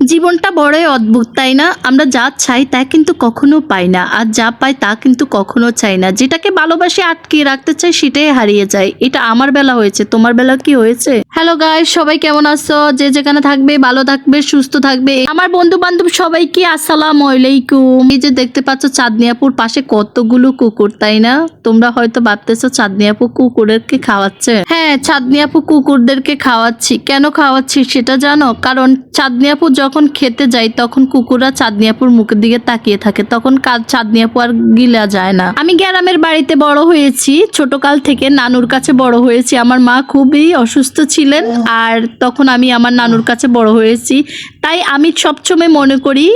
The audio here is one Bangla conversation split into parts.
জীবনটা বড়ই অদ্ভুত, তাই না? আমরা যা চাই তা কিন্তু কখনো পাই না, আর যা পাই তা কিন্তু কখনো চাই না। যেটাকে ভালোবাসি আটকিয়ে রাখতে চাই সেটাই হারিয়ে যায়। এটা আমার বেলা হয়েছে, তোমার বেলা কি হয়েছে? হ্যালো গাইস, সবাই কেমন আছো? যে যেখানে থাকবে ভালো থাকবে, সুস্থ থাকবে। আমার বন্ধু বান্ধব সবাইকে আসসালামু আলাইকুম। এই যে দেখতে পাচ্ছ চাঁদনি আপুর পাশে কতগুলো কুকুর, তাই না? তোমরা হয়তো ভাবতেছো চাঁদনি আপু কুকুরদেরকে খাওয়াচ্ছে। হ্যাঁ, চাঁদনি আপু কুকুরদেরকে খাওয়াচ্ছি। কেন খাওয়াচ্ছি সেটা জানো? কারণ চাঁদনি আপু যখন খেতে যায় তখন কুকুররা চাঁদনি আপুর মুখের দিকে তাকিয়ে থাকে, তখন চাঁদনি আপু আর গিলা যায় না। আমি গ্রামের বাড়িতে বড় হয়েছি, ছোটকাল থেকে নানুর কাছে বড় হয়েছি। আমার মা খুবই অসুস্থ ছিলেন, আর তখন আমি আমার নানুর কাছে বড় হয়েছি। তাই আমি সবসময় মনে করি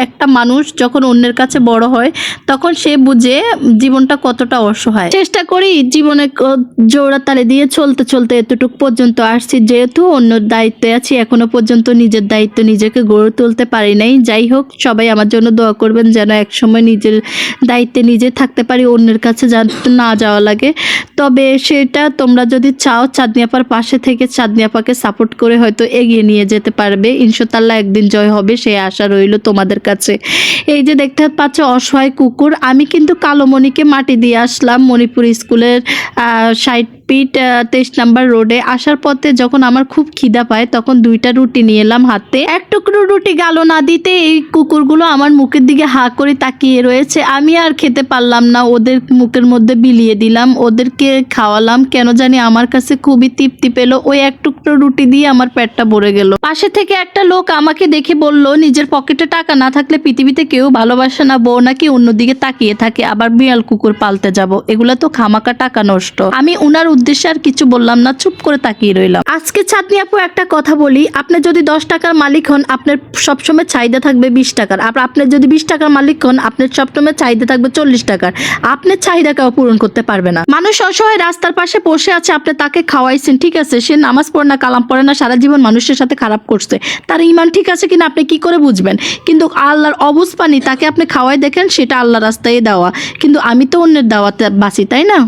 একটা মানুষ যখন অন্যের কাছে বড় হয় তখন সে বুঝে জীবনটা কতটা অসহায়। চেষ্টা করি জীবনে জোড়াতালি দিয়ে চলতে চলতে এতটুক পর্যন্ত আসছি, যেহেতু অন্যর দায়িত্বে আছি, এখনো পর্যন্ত নিজের দায়িত্ব নিজেকে গড়ে তুলতে পারি নাই। যাই হোক, সবাই আমার জন্য দোয়া করবেন যেন একসময় নিজের দায়িত্বে নিজে থাকতে পারি, অন্যের কাছে না যাওয়া লাগে। তবে সেটা তোমরা যদি চাও চাঁদনি আপার পাশে থেকে চাঁদনি আপাকে সাপোর্ট করে হয়তো এগিয়ে নিয়ে যেতে পারবে। ইনশাআল্লাহ একদিন জয় হবে, সেই আশা রইল তোমাদের কাছে। এই যে দেখতে পাচ্ছ অসহায় কুকুর, আমি কিন্তু কালোমণিকে মাটি দিয়ে আসলাম মণিপুর স্কুলের সাইড পিট 23 নাম্বার রোডে। আসার পথে যখন আমার খুব খিদা পায় তখন 2টা রুটি নিয়ে এলাম হাতে। এক টুকরো রুটি গালো না দিতে এই কুকুরগুলো আমার মুখের দিকে হা করে তাকিয়ে রয়েছে। আমি আর খেতে পারলাম না, ওদের মুখের মধ্যে বিলিয়ে দিলাম, ওদেরকে খাওয়ালাম। কেন জানি আমার কাছে খুবই তৃপ্তি পেল, ওই এক টুকরো রুটি দিয়ে আমার পেটটা ভরে গেল। পাশে থেকে একটা লোক আমাকে দেখে বলল, নিজের পকেটে টাকা না থাকলে পৃথিবীতে কেউ ভালোবাসে না, বউ নাকি অন্যদিকে তাকিয়ে থাকে, আবার বিড়াল কুকুর পালতে যাব, এগুলা তো খামাকা টাকা নষ্ট। আমি উনার উদ্দেশ্যে আর কিছু বললাম না, চুপ করে তাকিয়ে রইলাম। আজকে চাঁদনি আপু একটা কথা বলি, আপনি যদি 10 টাকার মালিক হন আপনার সবসময় চাহিদা থাকবে 20 টাকার, আর আপনি যদি 20 টাকার মালিক হন আপনার সবসময় চাহিদা থাকবে 40 টাকার। আপনার চাহিদা কেউ পূরণ করতে পারবে না। মানুষ অসহায় রাস্তার পাশে বসে আছে, আপনি তাকে খাওয়াইছেন, ঠিক আছে, সে নামাজ পড়ে না, কালাম পড়ে না, সারা জীবন মানুষের সাথে খারাপ করছে, তার ইমান ঠিক আছে কিনা আপনি কি করে বুঝবেন? কিন্তু আল্লাহর অবুঝ পানি তাকে আপনি খাওয়াই দেখেন, সেটা আল্লাহ রাস্তায় দেওয়া, কিন্তু আমি তো অন্যের দাওয়াতে বাঁচি, তাই না?